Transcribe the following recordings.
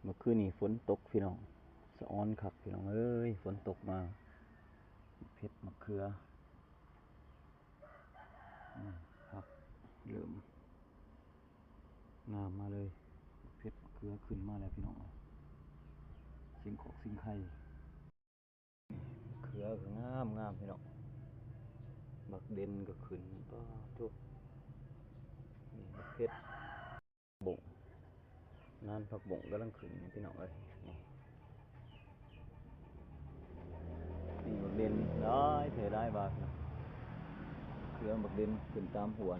เมื่อคืนนี้ฝนตกพี่น้องสะอ้อนคักพี่น้องเอ้ยฝนตกมาเพชรมะเขือครับเริ่มงามมาเลยเพชรมะเขือขึ้นมาแล้วพี่น้องสิงขอกสิงไข่มะเขือก็งามงามพี่น้องบักเด่นก็ขึ้นป้าทุกนี่เพชรบงนานผักบงกำลังขึ้นพี่น้องเอ้ยนี่บักเด่นได้เทได้บาทนะเขือบักเด่นขึ้นตามหัว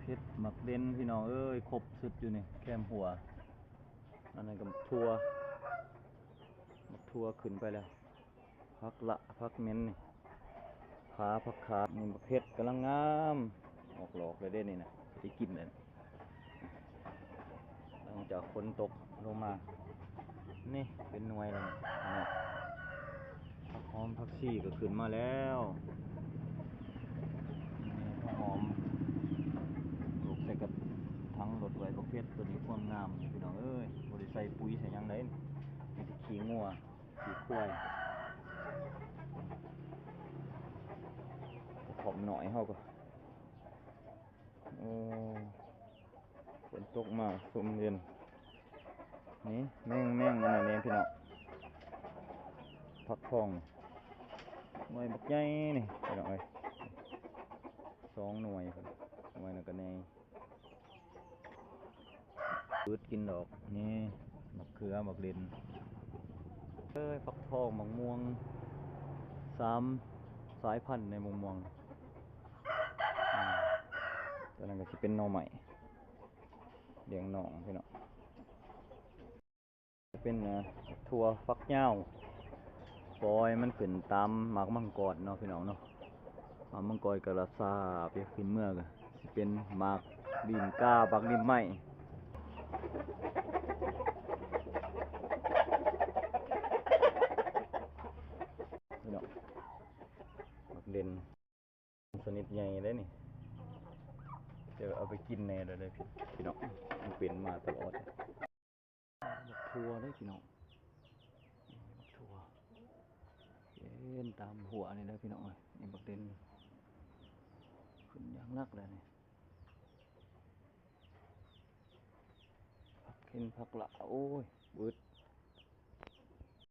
เพชรหมักเด่นพี่น้องเอ้ยครบสุดอยู่นี่แคมหัวอันนั้นกับทัวขึ้นไปแล้วพักละพักเม้นนี่ขาพักขานี่เพชรกำลังงามออกหลอกเลยได้นี่นะที่กินเลยหลังจากฝนตกลงมานี่เป็นหน่วยแล้วผักหอมผักชีก็ขึ้นมาแล้วผักหอมปลูกใส่กับทั้งรถไว้ประเภทตัวนี้ความงามพี่น้องเอ้ยบริใส่ปุ๋ยใส่ยังไงมีแต่ขี้งัวขี้ควายหอมหน่อยเขาก็โอ้ฝนตกมาสมเย็นนี่แม่งอันนั้นเองพี่น้องผักทองหน่วยบักใหญ่นี่พี่น้องเอ้ย2 หน่วยหน่วยนึงก็แน่พืชกินดอกนี่มะเขือมะเด่นฟักทองมะม่วง3 สายพันธุ์ในมะม่วงตัวนั้นก็จะเป็นหน่อใหม่เลี้ยงหน่องพี่น้องจะเป็นถั่วฟักยาวปล่อยมันขึ้นตามหมากมังกรเนาะพี่น้องเนาะหมากมังกรกระซาเปียกขึ้นเมื่อก็จะเป็นหมากดินกาบักดินไม้พี่น้องบักเด่นชนิดใหญ่เลยนี่เดี๋ยวเอาไปกินแน่เลยพี่น้องมันเป็นมาตลอดทัวได้พี่น้องทัวเห็นตามหัวนี่ได้พี่น้องเลยนี่บักเด่นขึ้นอย่างนักเลยนี่ผักเข็นผักละโอ้ยบึด